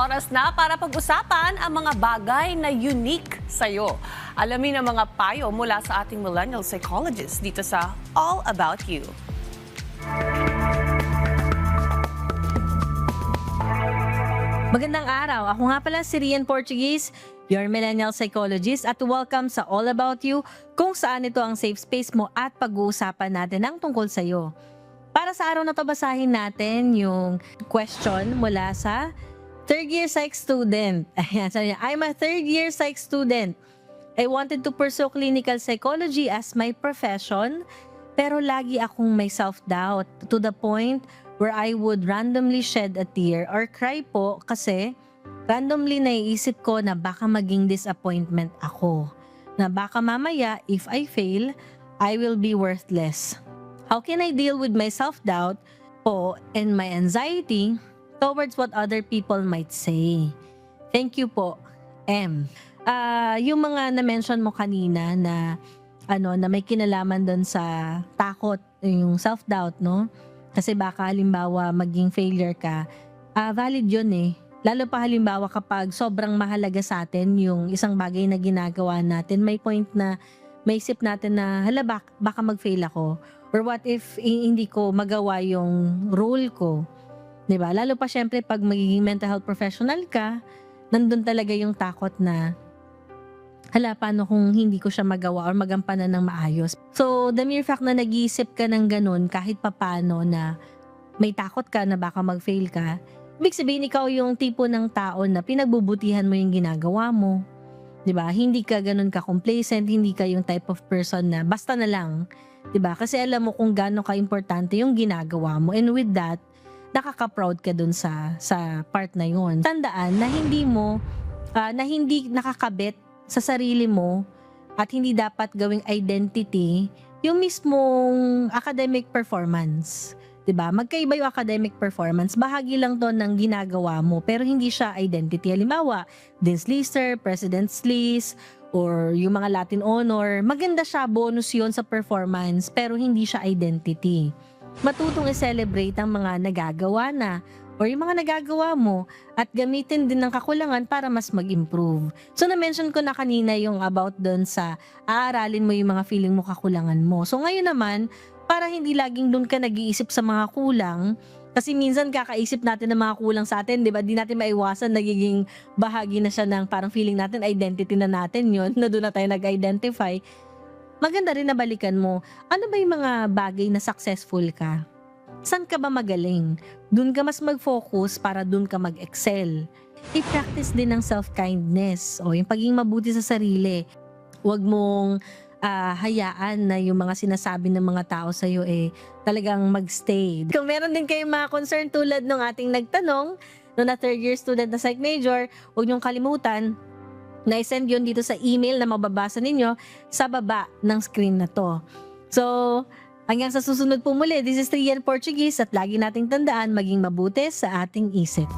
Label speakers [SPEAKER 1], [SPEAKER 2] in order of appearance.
[SPEAKER 1] Oras na para pag-usapan ang mga bagay na unique sa'yo. Alamin ang mga payo mula sa ating millennial psychologist dito sa All About You.
[SPEAKER 2] Magandang araw. Ako nga pala si Rian Portuguese, your millennial psychologist, at welcome sa All About You, kung saan ito ang safe space mo at pag-uusapan natin ang tungkol sa iyo. Para sa araw na to, basahin natin yung question mula sa third year psych student. Ayan, sabi niya, I'm a third year psych student. I wanted to pursue clinical psychology as my profession, pero lagi akong may self-doubt to the point where I would randomly shed a tear or cry po kasi randomly naiisip ko na baka maging disappointment ako. Na baka mamaya, if I fail, I will be worthless. How can I deal with my self-doubt po and my anxiety towards what other people might say? Thank you po, M. Yung mga na-mention mo kanina na na may kinalaman doon sa takot, yung self-doubt, no? Kasi baka halimbawa maging failure ka, valid yun eh. Lalo pa halimbawa kapag sobrang mahalaga sa atin yung isang bagay na ginagawa natin, may point na maisip natin na hala baka mag-fail ako. Or what if hindi ko magawa yung role ko? 'Di ba? Lalo pa syempre pag magiging mental health professional ka, nandun talaga yung takot na hala, paano kung hindi ko siya magawa or magampanan ng maayos. So, the mere fact na nag-iisip ka ng ganun, kahit papano na may takot ka na baka mag-fail ka, ibig sabihin ikaw yung tipo ng tao na pinagbubutihan mo yung ginagawa mo. 'Di ba? Hindi ka ganun ka-complacent, hindi ka yung type of person na basta na lang. 'Di ba? Kasi alam mo kung gaano ka-importante yung ginagawa mo. And with that, nakaka-proud ka dun sa part na yun. Tandaan na hindi nakakabit sa sarili mo at hindi dapat gawing identity yung mismong academic performance. 'Di ba? Magkaiba yung academic performance. Bahagi lang 'to ng ginagawa mo pero hindi siya identity. Halimbawa, Dean's Lister, President's List, or yung mga Latin Honor, maganda siya, bonus yun sa performance pero hindi siya identity. Matutong i-celebrate ang mga nagagawa na or yung mga nagagawa mo at gamitin din ng kakulangan para mas mag-improve. So na-mention ko na kanina yung about doon sa aaralin mo yung mga feeling mo kakulangan mo. So ngayon naman, para hindi laging doon ka nag-iisip sa mga kulang, kasi minsan kakaisip natin ng mga kulang sa atin, di ba? Di natin maiwasan, nagiging bahagi na siya ng parang feeling natin, identity na natin yun, na doon na tayo nag-identify. Maganda rin na balikan mo, ano ba yung mga bagay na successful ka? Saan ka ba magaling? Doon ka mas mag-focus para doon ka mag-excel. I-practice din ng self-kindness o yung pagiging mabuti sa sarili. Huwag mong hayaan na yung mga sinasabi ng mga tao sa'yo talagang magstay. Kung meron din kayong mga concern tulad ng ating nagtanong, na third year student na psych major, huwag niyong kalimutan na i-send yun dito sa email na mababasa ninyo sa baba ng screen na to. So, hanggang sa susunod po muli, this is Rian Portuguese at lagi nating tandaan maging mabuti sa ating isip.